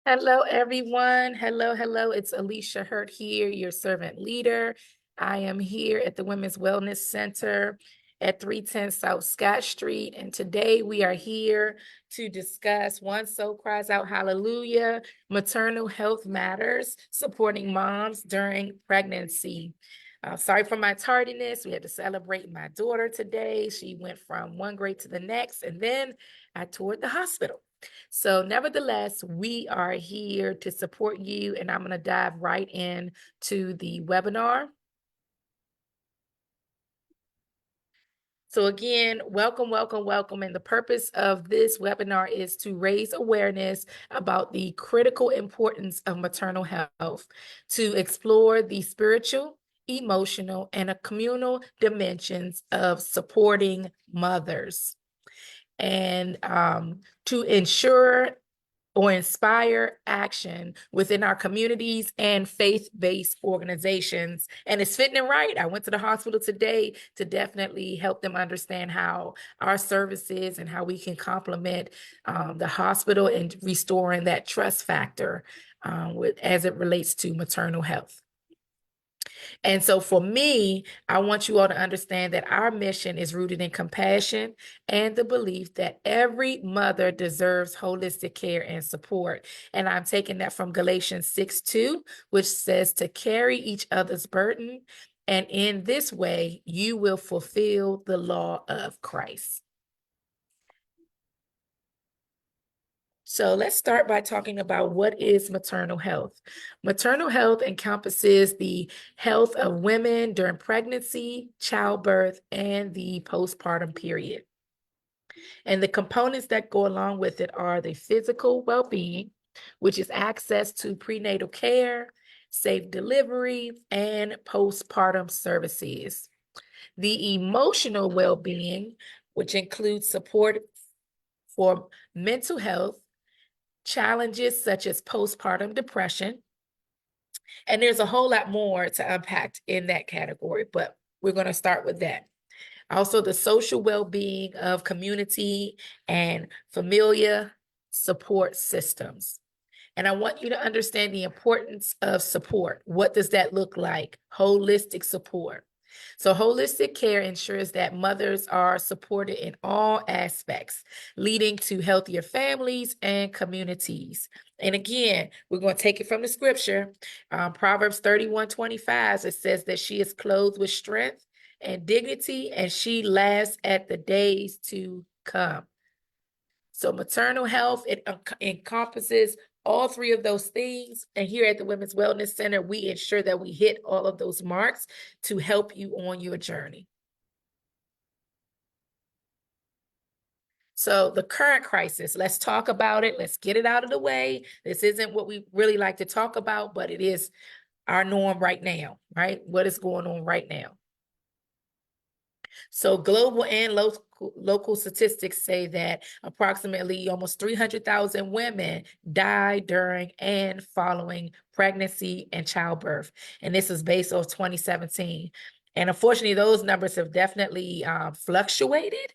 Hello, everyone. Hello, hello. It's Alicia Hurt here, your servant leader. I am here at the Women's Wellness Center at 310 South Scott Street. And today we are here to discuss One Soul Cries Out Hallelujah, Maternal Health Matters, supporting moms during pregnancy. Sorry for my tardiness. We had to celebrate my daughter today. She went from one grade to the next, and then I toured the hospital. So nevertheless, we are here to support you, and I'm going to dive right in to the webinar. So again, welcome, welcome, welcome. And the purpose of this webinar is to raise awareness about the critical importance of maternal health, to explore the spiritual, emotional, and communal dimensions of supporting mothers, and to ensure or inspire action within our communities and faith-based organizations. And it's fitting and right. I went to the hospital today to definitely help them understand how our services and how we can complement the hospital and restoring that trust factor as it relates to maternal health. And so for me, I want you all to understand that our mission is rooted in compassion and the belief that every mother deserves holistic care and support. And I'm taking that from Galatians 6:2, which says to carry each other's burden. And in this way, you will fulfill the law of Christ. So let's start by talking about what is maternal health. Maternal health encompasses the health of women during pregnancy, childbirth, and the postpartum period. And the components that go along with it are the physical well-being, which is access to prenatal care, safe delivery, and postpartum services. The emotional well-being, which includes support for mental health, challenges such as postpartum depression. And there's a whole lot more to unpack in that category, but we're going to start with that. Also, the social well-being of community and familiar support systems. And I want you to understand the importance of support. What does that look like? Holistic support. So holistic care ensures that mothers are supported in all aspects, leading to healthier families and communities. And again, we're going to take it from the scripture. Proverbs 31:25, it says that she is clothed with strength and dignity, and she laughs at the days to come. So maternal health, it encompasses all three of those things. And here at the Women's Wellness Center, we ensure that we hit all of those marks to help you on your journey. So the current crisis, let's talk about it. Let's get it out of the way. This isn't what we really like to talk about, but it is our norm right now, right? What is going on right now? So global and local statistics say that approximately almost 300,000 women die during and following pregnancy and childbirth. And this is based off 2017. And unfortunately, those numbers have definitely fluctuated.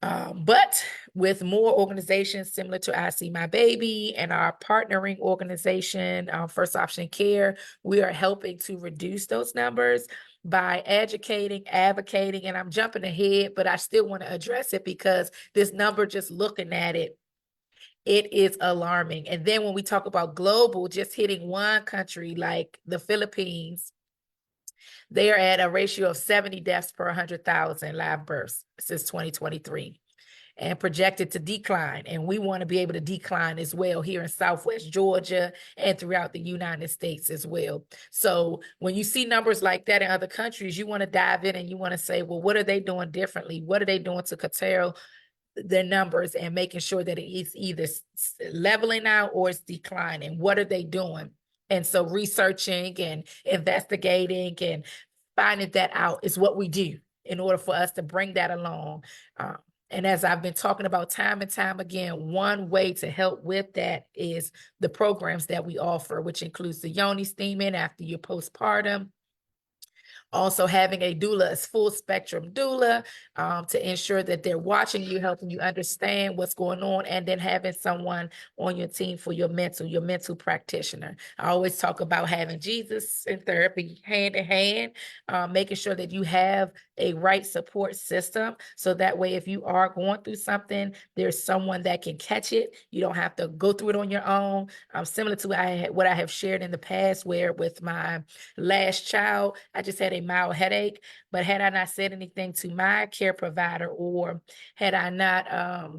But with more organizations similar to I See My Baby and our partnering organization, First Option Care, we are helping to reduce those numbers by educating, advocating, and I'm jumping ahead, but I still want to address it because this number, just looking at it, it is alarming. And then when we talk about global, just hitting one country like the Philippines, they are at a ratio of 70 deaths per 100,000 live births since 2023 and projected to decline. And we want to be able to decline as well here in Southwest Georgia and throughout the United States as well. So when you see numbers like that in other countries, you want to dive in and you want to say, well, what are they doing differently? What are they doing to curtail their numbers and making sure that it is either leveling out or it's declining? What are they doing? And so researching and investigating and finding that out is what we do in order for us to bring that along. And as I've been talking about time and time again, one way to help with that is the programs that we offer, which includes the yoni steaming after your postpartum, Also, having a doula, a full spectrum doula, to ensure that they're watching you, helping you understand what's going on, and then having someone on your team for your mental practitioner. I always talk about having Jesus in therapy hand in hand, making sure that you have a right support system. So that way, if you are going through something, there's someone that can catch it. You don't have to go through it on your own. Similar to what I have shared in the past, where with my last child, I just had a mild headache, but had I not said anything to my care provider, or had I not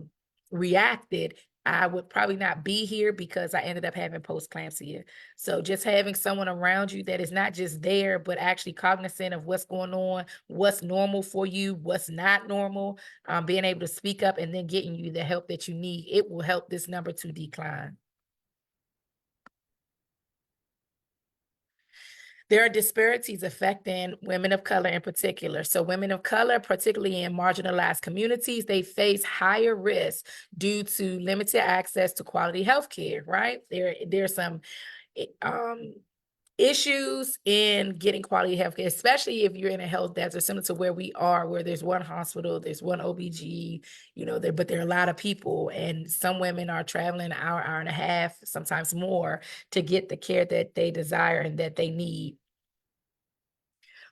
reacted, I would probably not be here, because I ended up having post-eclampsia. So just having someone around you that is not just there, but actually cognizant of what's going on, what's normal for you, what's not normal, being able to speak up, and then getting you the help that you need, it will help this number to decline. There are disparities affecting women of color in particular. So women of color, particularly in marginalized communities, they face higher risk due to limited access to quality health care, right? There's some issues in getting quality health care, especially if you're in a health desert, similar to where we are, where there's one hospital, there's one OBG, but there are a lot of people, and some women are traveling an hour and a half, sometimes more, to get the care that they desire and that they need.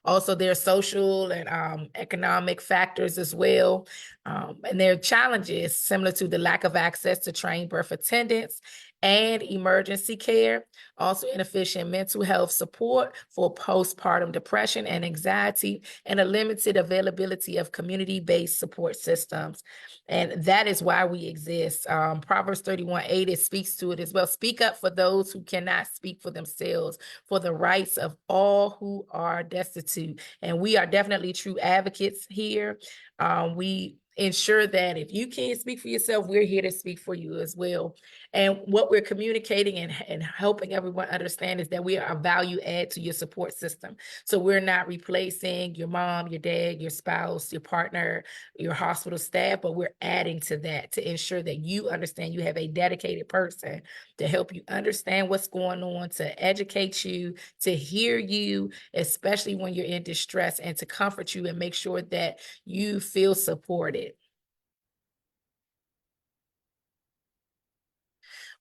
Also, there are social and economic factors as well. And there are challenges similar to the lack of access to trained birth attendants and emergency care. Also, inefficient mental health support for postpartum depression and anxiety, and a limited availability of community-based support systems. And that is why we exist. Proverbs 31:8, it speaks to it as well. Speak up for those who cannot speak for themselves, for the rights of all who are destitute. And we are definitely true advocates here. We ensure that if you can't speak for yourself, we're here to speak for you as well. And what we're communicating and helping everyone understand is that we are a value add to your support system. So we're not replacing your mom, your dad, your spouse, your partner, your hospital staff, but we're adding to that to ensure that you understand you have a dedicated person to help you understand what's going on, to educate you, to hear you, especially when you're in distress, and to comfort you and make sure that you feel supported.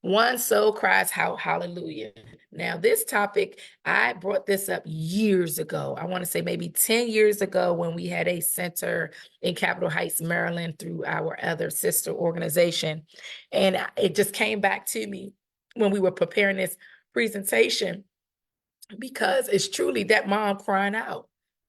One soul cries out hallelujah. Now, this topic, I brought this up years ago. I want to say maybe 10 years ago, when we had a center in Capitol Heights, Maryland, through our other sister organization. And it just came back to me when we were preparing this presentation, because it's truly that mom crying out.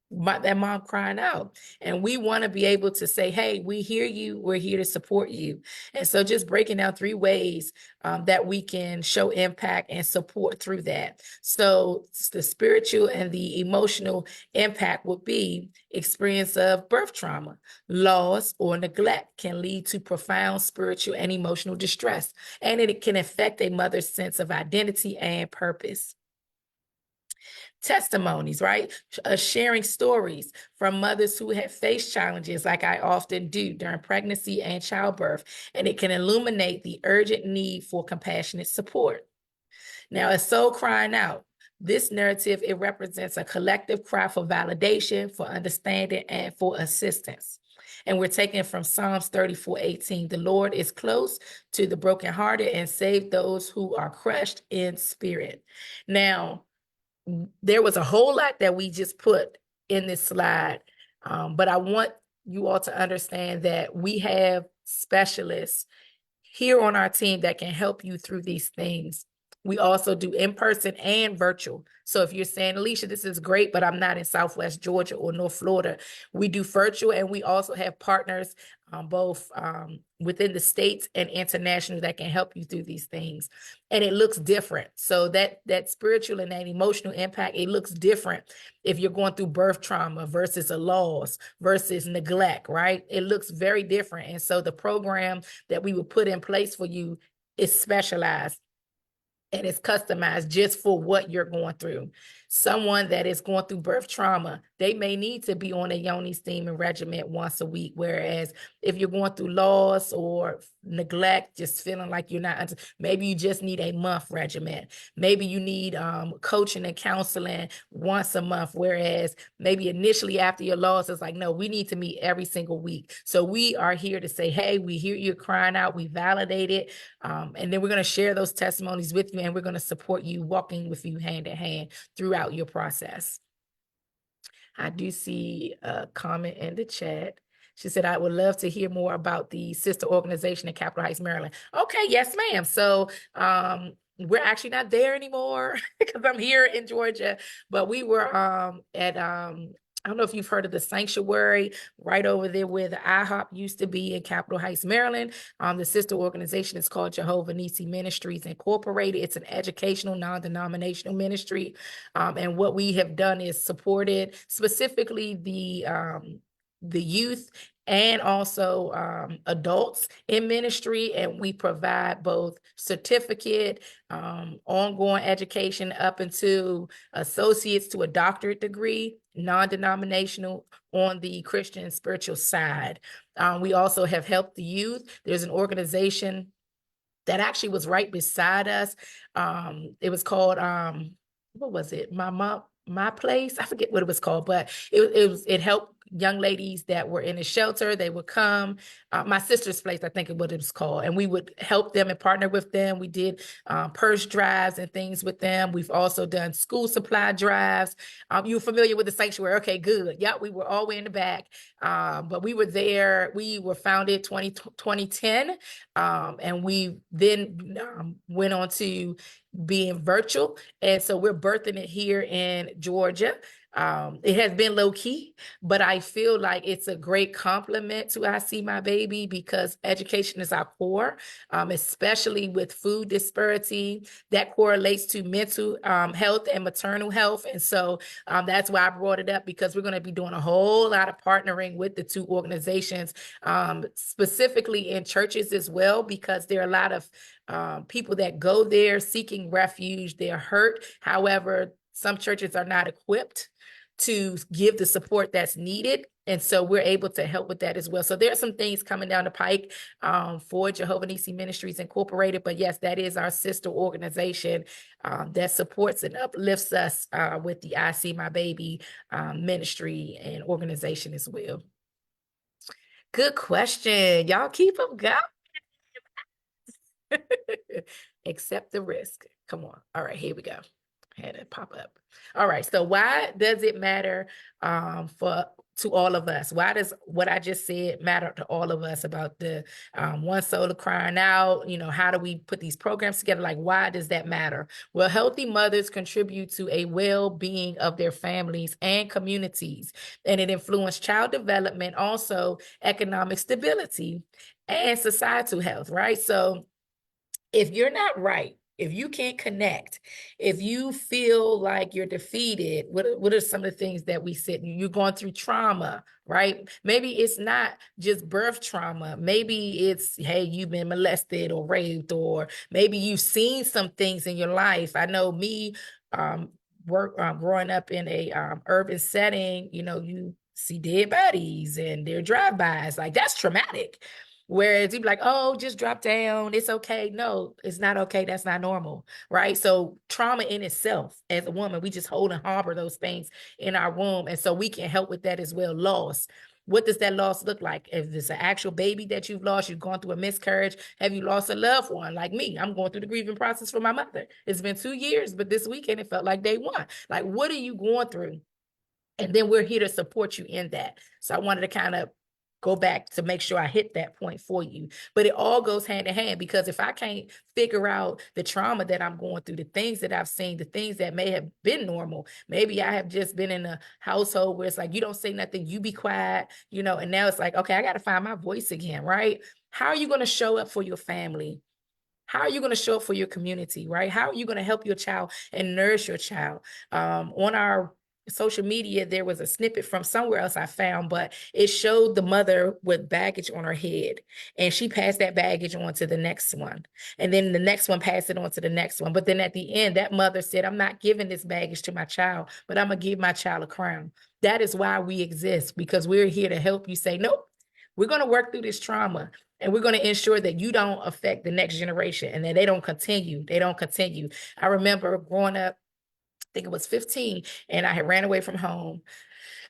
That mom crying out. And we want to be able to say, hey, we hear you, we're here to support you. And so just breaking down 3 ways that we can show impact and support through that. So the spiritual and the emotional impact would be experience of birth trauma, loss, or neglect can lead to profound spiritual and emotional distress, and it can affect a mother's sense of identity and purpose. Testimonies, right? Sharing stories from mothers who have faced challenges, like I often do during pregnancy and childbirth, and it can illuminate the urgent need for compassionate support. Now, a soul crying out. This narrative, it represents a collective cry for validation, for understanding, and for assistance. And we're taking from Psalms 34:18. The Lord is close to the brokenhearted and save those who are crushed in spirit. Now, there was a whole lot that we just put in this slide, but I want you all to understand that we have specialists here on our team that can help you through these things. We also do in-person and virtual. So if you're saying, Alicia, this is great, but I'm not in Southwest Georgia or North Florida, we do virtual, and we also have partners both within the states and international that can help you through these things. And it looks different. So that spiritual and that emotional impact, it looks different if you're going through birth trauma versus a loss versus neglect, right? It looks very different. And so the program that we would put in place for you is specialized, and it's customized just for what you're going through. Someone that is going through birth trauma, they may need to be on a yoni steaming regimen once a week. Whereas if you're going through loss or neglect, just feeling like you're not, maybe you just need a month regimen. Maybe you need coaching and counseling once a month. Whereas maybe initially after your loss, it's like, no, we need to meet every single week. So we are here to say, hey, we hear you crying out, we validate it. And then we're going to share those testimonies with you, and we're going to support you, walking with you hand in hand throughout your process. I do see a comment in the chat. She said, I would love to hear more about the sister organization in Capitol Heights, Maryland. Okay, yes, ma'am. So we're actually not there anymore because I'm here in Georgia, but we were at I don't know if you've heard of the Sanctuary right over there where the IHOP used to be in Capitol Heights, Maryland. The sister organization is called Jehovah Nissi Ministries Incorporated. It's an educational, non-denominational ministry. And what we have done is supported specifically the youth and also adults in ministry. And we provide both certificate, ongoing education up into associates to a doctorate degree, non-denominational on the Christian spiritual side. We also have helped the youth. There's an organization that actually was right beside us. It was called, what was it? My Place. I forget what it was called, but it helped young ladies that were in a shelter. They would come, My Sister's Place, I think what it was called, and we would help them and partner with them. We did purse drives and things with them. We've also done school supply drives. You're familiar with the Sanctuary? Okay, good. Yeah, we were all the way in the back, but we were there. We were founded 2010, and we then went on to being virtual. And so we're birthing it here in Georgia. It has been low key, but I feel like it's a great compliment to I See My Baby because education is our core, especially with food disparity that correlates to mental health and maternal health. And so that's why I brought it up, because we're going to be doing a whole lot of partnering with the two organizations, specifically in churches as well, because there are a lot of people that go there seeking refuge. They're hurt. However, some churches are not equipped to give the support that's needed. And so we're able to help with that as well. So there are some things coming down the pike for Jehovah Nissi Ministries Incorporated. But yes, that is our sister organization that supports and uplifts us with the I See My Baby ministry and organization as well. Good question. Y'all keep them going. Accept the risk. Come on. All right, here we go. Had it pop up. All right. So why does it matter to all of us? Why does what I just said matter to all of us about the one soul of crying out? You know, how do we put these programs together? Like, why does that matter? Well, healthy mothers contribute to a well-being of their families and communities, and it influences child development, also economic stability and societal health, right? So if you're not right, if you can't connect, if you feel like you're defeated, what are some of the things that we said? You're going through trauma, right? Maybe it's not just birth trauma. Maybe it's, hey, you've been molested or raped, or maybe you've seen some things in your life. I know me, growing up in a urban setting, you know, you see dead bodies and they're drive-bys. Like, that's traumatic. Whereas you'd be like, oh, just drop down. It's okay. No, it's not okay. That's not normal, right? So trauma in itself, as a woman, we just hold and harbor those things in our womb. And so we can help with that as well. Loss. What does that loss look like? If it's an actual baby that you've lost, you've gone through a miscarriage, have you lost a loved one? Like me, I'm going through the grieving process for my mother. It's been 2 years, but this weekend it felt like day one. Like, what are you going through? And then we're here to support you in that. So I wanted to kind of go back to make sure I hit that point for you. But it all goes hand in hand, because if I can't figure out the trauma that I'm going through, the things that I've seen, the things that may have been normal, maybe I have just been in a household where it's like, you don't say nothing, you be quiet, you know, and now it's like, okay, I got to find my voice again, right? How are you going to show up for your family? How are you going to show up for your community, right? How are you going to help your child and nourish your child? On our social media, there was a snippet from somewhere else I found, but it showed the mother with baggage on her head, and she passed that baggage on to the next one. And then the next one passed it on to the next one. But then at the end, that mother said, I'm not giving this baggage to my child, but I'm going to give my child a crown. That is why we exist, because we're here to help you say, nope, we're going to work through this trauma. And we're going to ensure that you don't affect the next generation and that they don't continue. They don't continue. I remember growing up, I think it was 15, and I had ran away from home.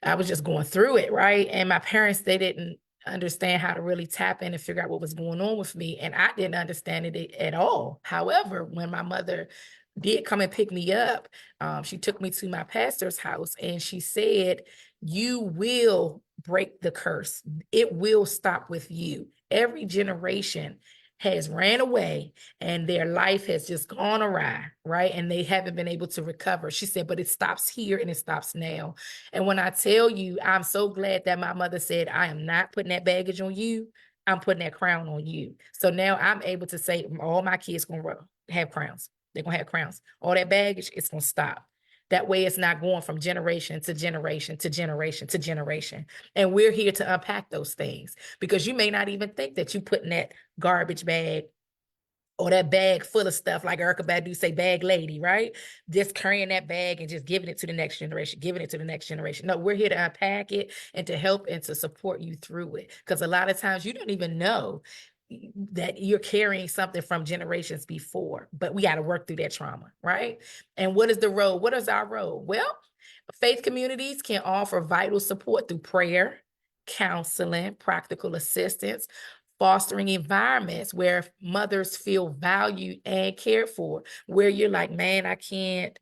I was just going through it, right? And my parents, they didn't understand how to really tap in and figure out what was going on with me. And I didn't understand it at all. However, when my mother did come and pick me up, she took me to my pastor's house and she said, you will break the curse. It will stop with you. Every generation has ran away and their life has just gone awry, right? And they haven't been able to recover. She said, but it stops here and it stops now. And when I tell you, I'm so glad that my mother said, I am not putting that baggage on you. I'm putting that crown on you. So now I'm able to say, all my kids going to have crowns. They're going to have crowns. All that baggage, it's going to stop. That way it's not going from generation to generation to generation to generation. And we're here to unpack those things, because you may not even think that you put in that garbage bag or that bag full of stuff, like Erykah Badu say, bag lady, right? Just carrying that bag and just giving it to the next generation, giving it to the next generation. No, we're here to unpack it and to help and to support you through it. Because a lot of times you don't even know that you're carrying something from generations before, but we got to work through that trauma, right? And what is the role? What is our role? Well, faith communities can offer vital support through prayer, counseling, practical assistance, fostering environments where mothers feel valued and cared for, where you're like, man, I can't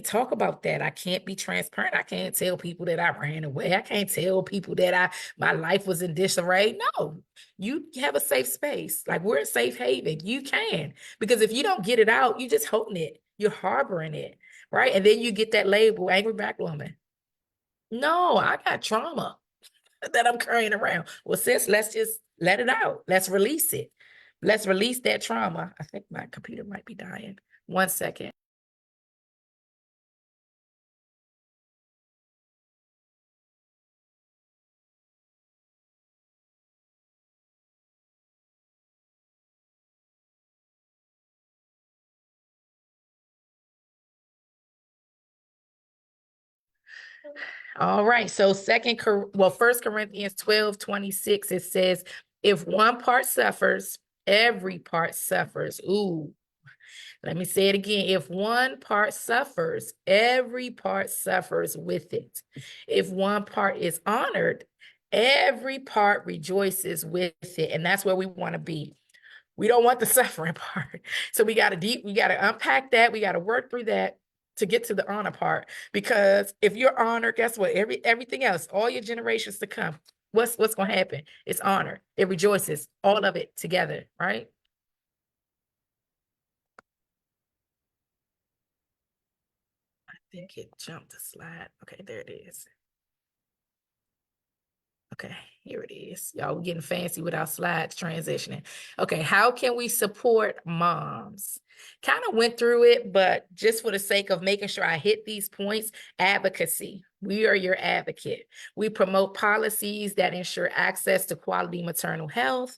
talk about that. I can't be transparent. I can't tell people that I ran away. I can't tell people that my life was in disarray. No, you have a safe space. Like, we're a safe haven. You can, because if you don't get it out, you're just holding it. You're harboring it, right? And then you get that label, angry Black woman. No, I got trauma that I'm carrying around. Well, sis, let's just let it out. Let's release it. Let's release that trauma. I think my computer might be dying. 1 second. All right. So First Corinthians 12:26, it says, if one part suffers, every part suffers. Ooh, let me say it again. If one part suffers, every part suffers with it. If one part is honored, every part rejoices with it. And that's where we want to be. We don't want the suffering part. So we got to unpack that. We got to work through that to get to the honor part. Because if you're honored, guess what? Everything else, all your generations to come, what's going to happen? It's honor. It rejoices, all of it together, right? I think it jumped a slide. Okay, there it is. Okay, here it is. Y'all, we're getting fancy with our slides transitioning. Okay, how can we support moms? Kind of went through it, but just for the sake of making sure I hit these points, advocacy. We are your advocate. We promote policies that ensure access to quality maternal health.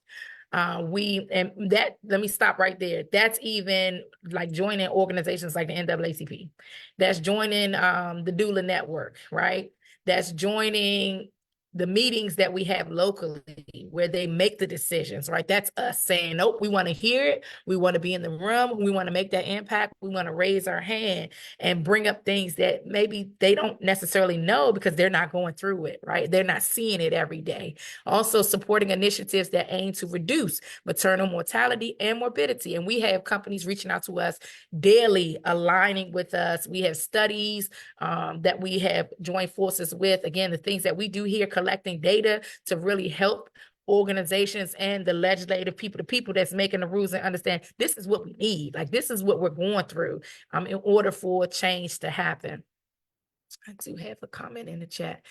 Let me stop right there. That's even like joining organizations like the NAACP. That's joining the doula network, right? That's joining the meetings that we have locally where they make the decisions, right? That's us saying, nope, we want to hear it. We want to be in the room. We want to make that impact. We want to raise our hand and bring up things that maybe they don't necessarily know because they're not going through it, right? They're not seeing it every day. Also supporting initiatives that aim to reduce maternal mortality and morbidity. And we have companies reaching out to us daily, aligning with us. We have studies that we have joined forces with. Again, the things that we do here, collecting data to really help organizations and the legislative people, the people that's making the rules, and understand this is what we need. Like, this is what we're going through in order for change to happen. I do have a comment in the chat.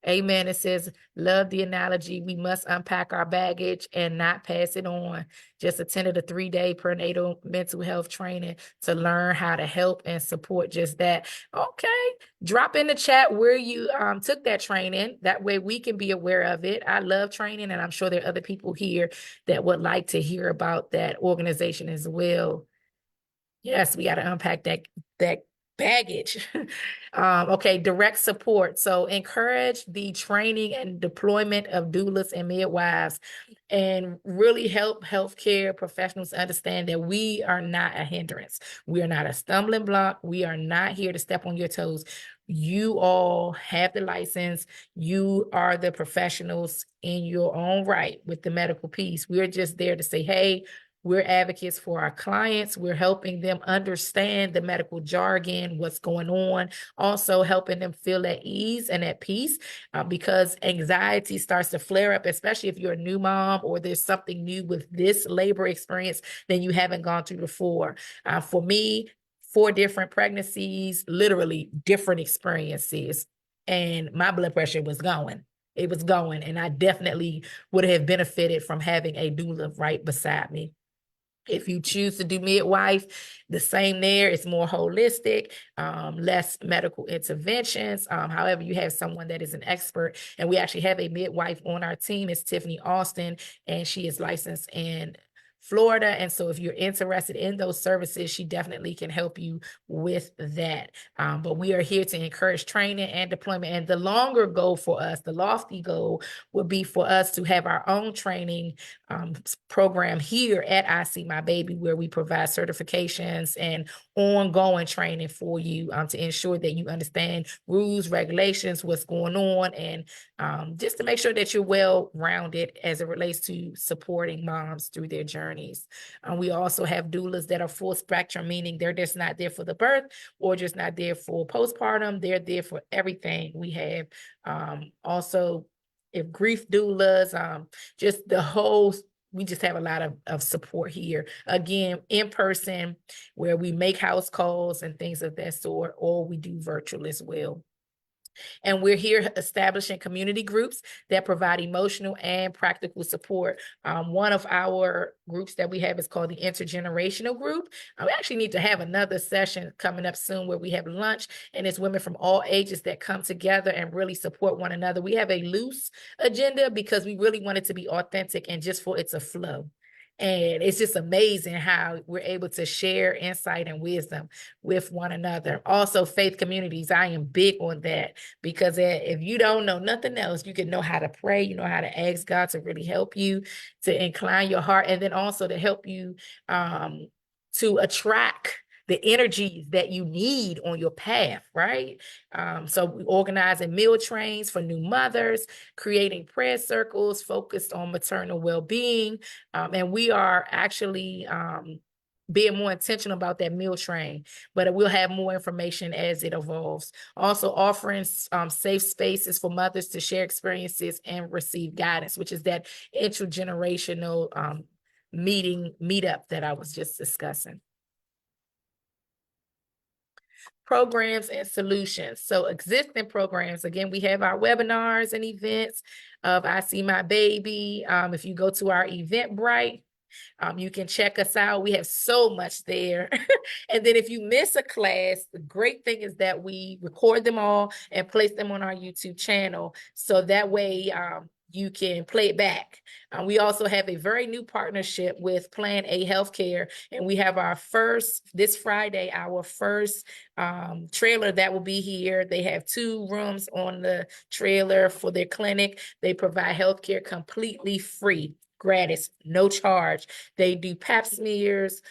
Amen. It says, love the analogy. We must unpack our baggage and not pass it on. Just attended a 3-day prenatal mental health training to learn how to help and support just that. Okay. Drop in the chat where you took that training. That way we can be aware of it. I love training, and I'm sure there are other people here that would like to hear about that organization as well. Yes, we got to unpack that baggage. Okay, direct support. So encourage the training and deployment of doulas and midwives, and really help healthcare professionals understand that we are not a hindrance. We are not a stumbling block. We are not here to step on your toes. You all have the license. You are the professionals in your own right with the medical piece. We're just there to say, hey, we're advocates for our clients. We're helping them understand the medical jargon, what's going on, also helping them feel at ease and at peace, because anxiety starts to flare up, especially if you're a new mom or there's something new with this labor experience than you haven't gone through before. For me, 4 different pregnancies, literally different experiences, and my blood pressure was going. It was going, and I definitely would have benefited from having a doula right beside me. If you choose to do midwife, the same there. It's more holistic, less medical interventions. However, you have someone that is an expert, and we actually have a midwife on our team. It's Tiffany Austin, and she is licensed in Florida. And so if you're interested in those services, she definitely can help you with that. But we are here to encourage training and deployment. And the longer goal for us, the lofty goal, would be for us to have our own training program here at I See My Baby, where we provide certifications and ongoing training for you to ensure that you understand rules, regulations, what's going on, and just to make sure that you're well-rounded as it relates to supporting moms through their journeys. We also have doulas that are full spectrum, meaning they're just not there for the birth or just not there for postpartum. They're there for everything. We have also if grief doulas, just the whole, we just have a lot of support here. Again, in person, where we make house calls and things of that sort, or we do virtual as well. And we're here establishing community groups that provide emotional and practical support. One of our groups that we have is called the Intergenerational Group. We actually need to have another session coming up soon where we have lunch, and it's women from all ages that come together and really support one another. We have a loose agenda because we really want it to be authentic and just for it to flow. And it's just amazing how we're able to share insight and wisdom with one another. Also, faith communities. I am big on that, because if you don't know nothing else, you can know how to pray, you know how to ask God to really help you, to incline your heart, and then also to help you to attract the energies that you need on your path, right? So we organizing meal trains for new mothers, creating prayer circles focused on maternal well-being, and we are actually being more intentional about that meal train, but we'll have more information as it evolves. Also offering safe spaces for mothers to share experiences and receive guidance, which is that intergenerational meetup that I was just discussing. Programs and solutions. So existing programs, again, we have our webinars and events of I See My Baby. If you go to our Eventbrite, you can check us out. We have so much there. And then if you miss a class, the great thing is that we record them all and place them on our YouTube channel. So that way you can play it back. We also have a very new partnership with Plan A Healthcare, and we have our first, this Friday, our first trailer that will be here. They have 2 rooms on the trailer for their clinic. They provide healthcare completely free, gratis, no charge. They do pap smears,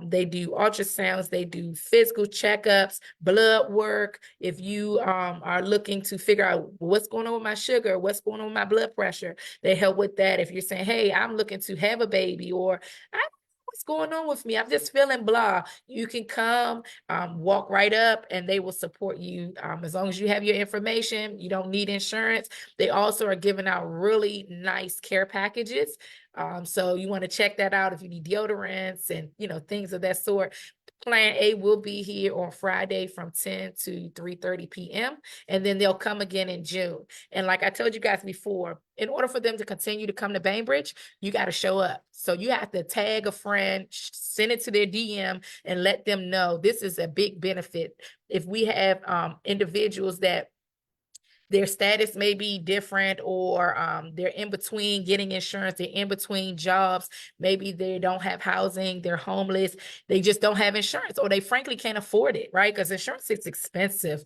they do ultrasounds, they do physical checkups, blood work. If you are looking to figure out what's going on with my sugar, what's going on with my blood pressure, they help with that. If you're saying, hey, I'm looking to have a baby, or what's going on with me, I'm just feeling blah, you can come, walk right up, and they will support you as long as you have your information. You don't need insurance. They also are giving out really nice care packages. So you want to check that out if you need deodorants and things of that sort. Plan A will be here on Friday from 10 to 3:30 p.m. And then they'll come again in June. And like I told you guys before, in order for them to continue to come to Bainbridge, you got to show up. So you have to tag a friend, send it to their DM, and let them know this is a big benefit. If we have individuals that their status may be different, or they're in between getting insurance, they're in between jobs, maybe they don't have housing, they're homeless, they just don't have insurance, or they frankly can't afford it, right? Because insurance is expensive,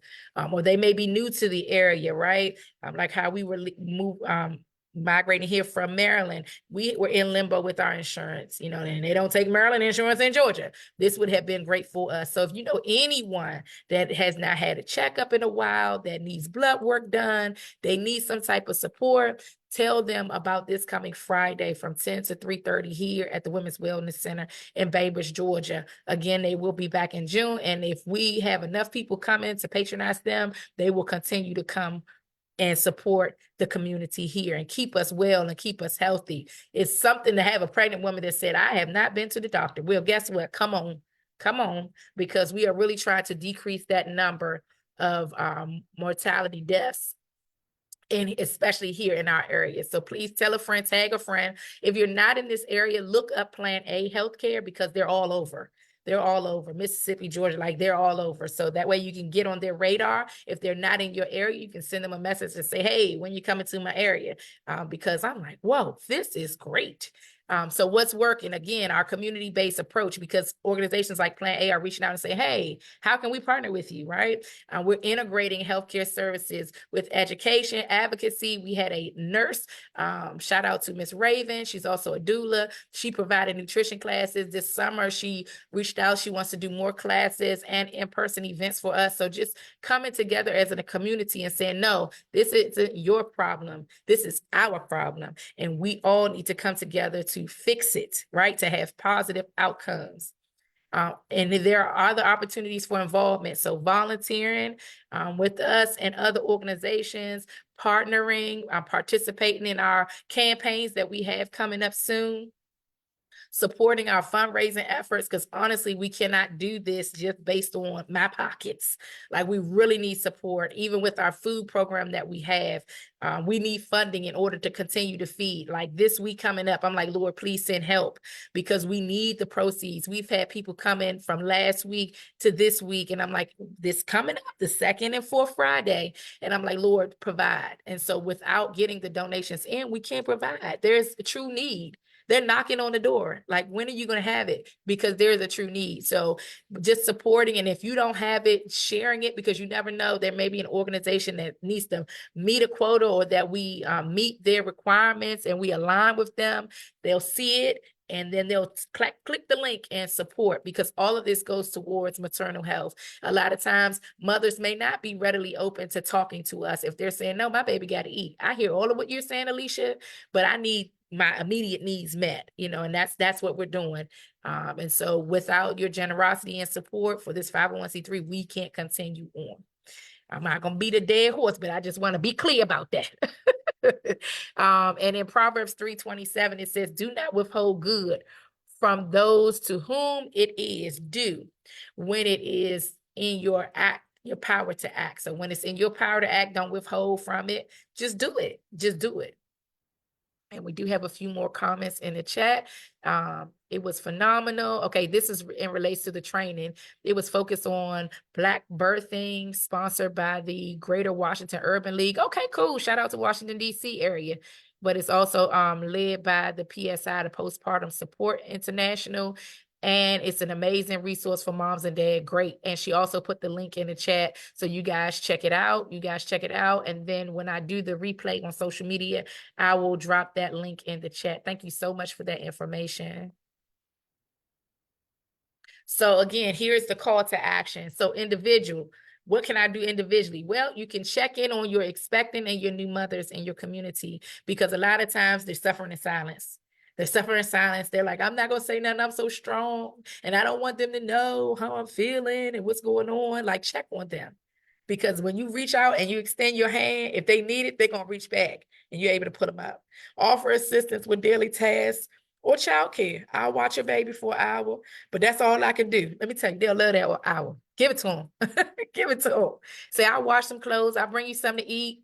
or they may be new to the area, right? Like how we were migrating here from Maryland, we were in limbo with our insurance, and they don't take Maryland insurance in Georgia. This would have been great for us. So if you know anyone that has not had a checkup in a while, that needs blood work done, they need some type of support, tell them about this coming Friday from 10 to 3:30 here at the Women's Wellness Center in Bainbridge, Georgia. Again, they will be back in June. And if we have enough people coming to patronize them, they will continue to come and support the community here and keep us well and keep us healthy. It's something to have a pregnant woman that said, I have not been to the doctor. Well, guess what? Come on, because we are really trying to decrease that number of mortality deaths, and especially here in our area. So please tell a friend, tag a friend. If you're not in this area, look up Plan A Healthcare, because they're all over. They're all over Mississippi, Georgia, like they're all over. So that way you can get on their radar. If they're not in your area, you can send them a message and say, hey, when you come into my area, because I'm like, whoa, this is great. So what's working? Again, our community-based approach, because organizations like Plan A are reaching out and saying, hey, how can we partner with you, right? We're integrating healthcare services with education, advocacy. We had a nurse, shout out to Miss Raven. She's also a doula. She provided nutrition classes this summer. She reached out. She wants to do more classes and in-person events for us. So just coming together as a community and saying, no, this isn't your problem. This is our problem. And we all need to come together to fix it, right? To have positive outcomes. And there are other opportunities for involvement. So volunteering with us and other organizations, partnering, participating in our campaigns that we have coming up soon, supporting our fundraising efforts, because honestly, we cannot do this just based on my pockets. Like, we really need support, even with our food program that we have. We need funding in order to continue to feed. Like this week coming up, I'm like, Lord, please send help, because we need the proceeds. We've had people come in from last week to this week, and I'm like, this coming up, the second and fourth Friday, and I'm like, Lord, provide. And so without getting the donations in, we can't provide. There's a true need. They're knocking on the door. Like, when are you going to have it? Because there's a true need. So just supporting. And if you don't have it, sharing it, because you never know, there may be an organization that needs to meet a quota, or that we meet their requirements and we align with them. They'll see it, and then they'll click the link and support, because all of this goes towards maternal health. A lot of times mothers may not be readily open to talking to us if they're saying, no, my baby got to eat. I hear all of what you're saying, Alicia, but I need my immediate needs met, and that's what we're doing. And so without your generosity and support for this 501c3, we can't continue on. I'm not going to beat a dead horse, but I just want to be clear about that. And in Proverbs 3:27, it says, do not withhold good from those to whom it is due, when it is in your power to act. So when it's in your power to act, don't withhold from it. Just do it. Just do it. And we do have a few more comments in the chat. It was phenomenal. Okay, this is in relates to the training. It was focused on Black birthing, sponsored by the Greater Washington Urban League. Okay, cool. Shout out to Washington, D.C. area. But it's also led by the PSI, the Postpartum Support International. And it's an amazing resource for moms and dad. Great. And she also put the link in the chat. So you guys check it out. And then when I do the replay on social media, I will drop that link in the chat. Thank you so much for that information. So again, here's the call to action. So individual, what can I do individually? Well, you can check in on your expectant and your new mothers in your community, because a lot of times they're suffering in silence. They're suffering in silence. They're like, I'm not going to say nothing. I'm so strong. And I don't want them to know how I'm feeling and what's going on. Like, check on them. Because when you reach out and you extend your hand, if they need it, they're going to reach back and you're able to put them up. Offer assistance with daily tasks or childcare. I'll watch your baby for an hour, but that's all I can do. Let me tell you, they'll love that hour. Give it to them. Give it to them. Say, I'll wash some clothes. I'll bring you something to eat.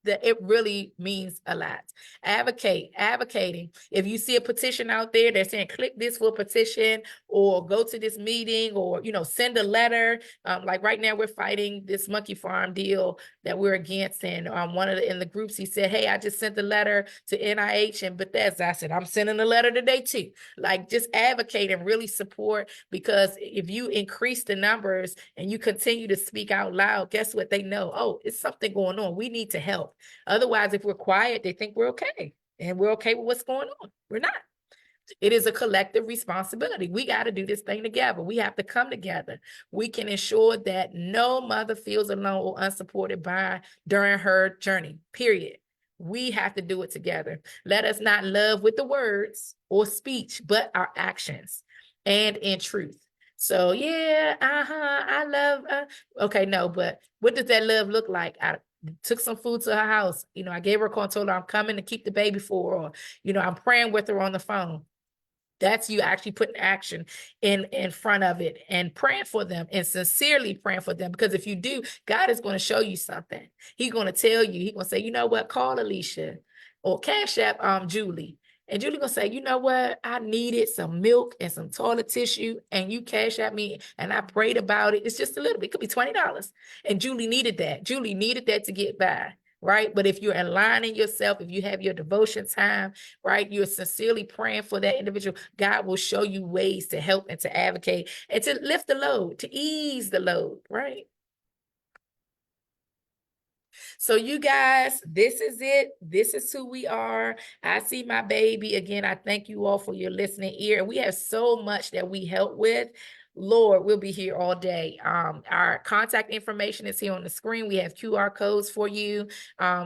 That it really means a lot. Advocating. If you see a petition out there, they're saying click this for a petition or go to this meeting or, send a letter. Like right now we're fighting this monkey farm deal that we're against. And one of in the groups, he said, hey, I just sent a letter to NIH and Bethesda. I said, I'm sending a letter today too. Like just advocate and really support, because if you increase the numbers and you continue to speak out loud, guess what? They know, oh, it's something going on. We need to help. Otherwise, if we're quiet, they think we're okay. And we're okay with what's going on. We're not. It is a collective responsibility. We got to do this thing together. We have to come together. We can ensure that no mother feels alone or unsupported during her journey, period. We have to do it together. Let us not love with the words or speech, but our actions and in truth. So yeah, I love, okay, no, but what does that love look like? I took some food to her house. I gave her a call and told her I'm coming to keep the baby for her, or, I'm praying with her on the phone. That's you actually putting action in front of it and praying for them and sincerely praying for them. Because if you do, God is going to show you something. He's going to tell you, he's going to say, you know what, call Alicia or Cash App Julie. And Julie gonna say, you know what? I needed some milk and some toilet tissue, and you cash at me, and I prayed about it. It's just a little bit. It could be $20. And Julie needed that. Julie needed that to get by, right? But if you're aligning yourself, if you have your devotion time, right, you're sincerely praying for that individual, God will show you ways to help and to advocate and to lift the load, to ease the load, right? So you guys, this is it. This is who we are. I see my baby. Again, I thank you all for your listening ear. And we have so much that we help with. Lord, we'll be here all day. Our contact information is here on the screen. We have QR codes for you.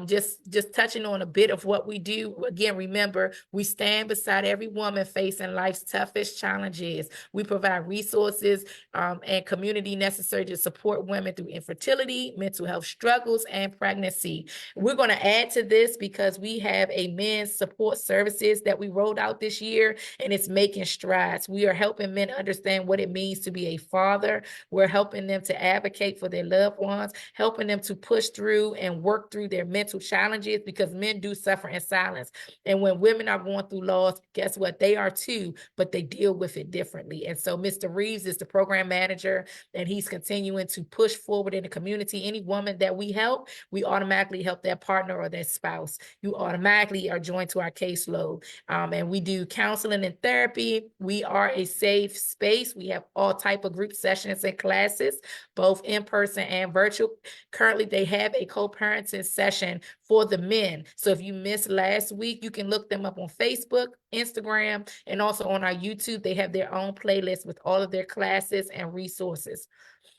Just touching on a bit of what we do. Again, remember, we stand beside every woman facing life's toughest challenges. We provide resources and community necessary to support women through infertility, mental health struggles, and pregnancy. We're going to add to this because we have a men's support services that we rolled out this year, and it's making strides. We are helping men understand what it means to be a father. We're helping them to advocate for their loved ones, helping them to push through and work through their mental challenges, because men do suffer in silence. And when women are going through loss, guess what? They are too, but they deal with it differently. And so Mr. Reeves is the program manager, and he's continuing to push forward in the community. Any woman that we help, we automatically help their partner or their spouse. You automatically are joined to our caseload. And we do counseling and therapy. We are a safe space. We have all type of group sessions and classes, both in person and virtual. Currently, they have a co-parenting session for the men. So if you missed last week, you can look them up on Facebook, Instagram, and also on our YouTube. They have their own playlist with all of their classes and resources.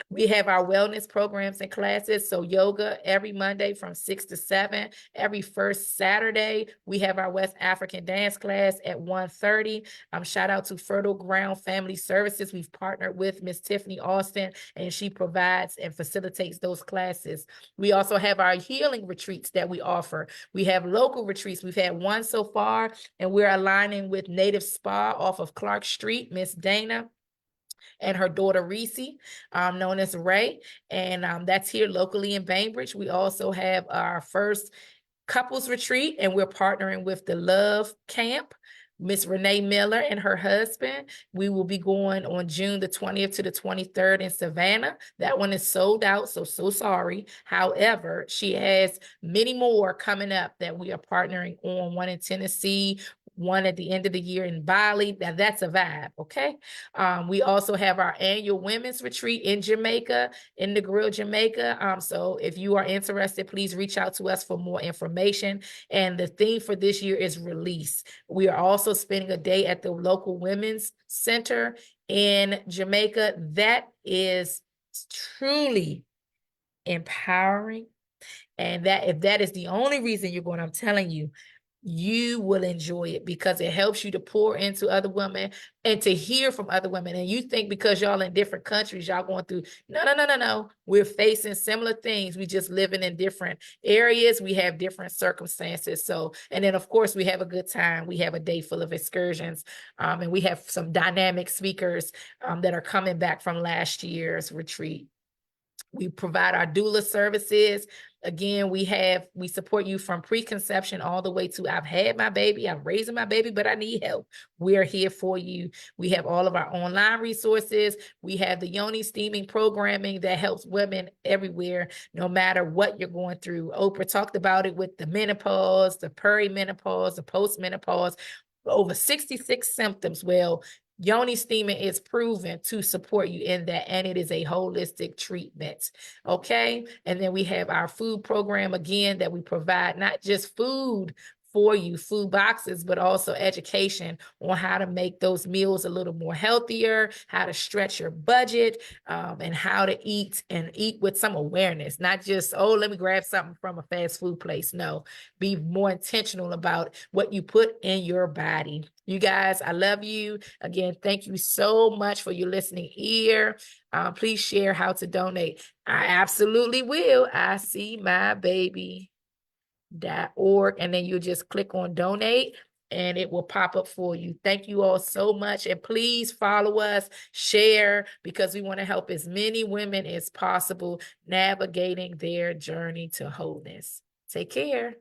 We have our wellness programs and classes. So yoga every Monday from 6 to 7. Every first Saturday, we have our West African dance class at 1:30. Shout out to Fertile Ground Family Services. We've partnered with Miss Tiffany Austin, and she provides and facilitates those classes. We also have our healing retreats that we offer. We have local retreats. We've had one so far, and we're aligning with Native Spa off of Clark Street, Miss Dana and her daughter Reese, known as Ray. And that's here locally in Bainbridge. We also have our first couples retreat, and we're partnering with the Love Camp. Miss Renee Miller and her husband. We will be going on June the 20th to the 23rd in Savannah. That one is sold out, so sorry. However, she has many more coming up that we are partnering on, one in Tennessee, one at the end of the year in Bali. Now that's a vibe, okay? We also have our annual women's retreat in Jamaica, in the Grill, Jamaica. So if you are interested, please reach out to us for more information. And the theme for this year is release. We are also spending a day at the local women's center in Jamaica. That is truly empowering. And that if that is the only reason you're going, I'm telling you, you will enjoy it because it helps you to pour into other women and to hear from other women. And you think because y'all in different countries, y'all going through, no, no, no, no, no. We're facing similar things. We just living in different areas. We have different circumstances. So, and then of course we have a good time. We have a day full of excursions, and we have some dynamic speakers that are coming back from last year's retreat. We provide our doula services. Again, we support you from preconception all the way to I've had my baby, I'm raising my baby, but I need help. We're here for you. We have all of our online resources. We have the Yoni steaming programming that helps women everywhere, no matter what you're going through. Oprah talked about it with the menopause, the perimenopause, the postmenopause, over 66 symptoms. Well, Yoni steaming is proven to support you in that, and it is a holistic treatment. Okay. And then we have our food program again that we provide not just food for you, food boxes, but also education on how to make those meals a little more healthier, how to stretch your budget, and how to eat and eat with some awareness, not just, oh, let me grab something from a fast food place. No, be more intentional about what you put in your body. You guys, I love you. Again, thank you so much for your listening ear. Please share how to donate. I absolutely will. I see my baby.org, and then you just click on donate and it will pop up for you. Thank you all so much. And please follow us, share, because we want to help as many women as possible navigating their journey to wholeness. Take care.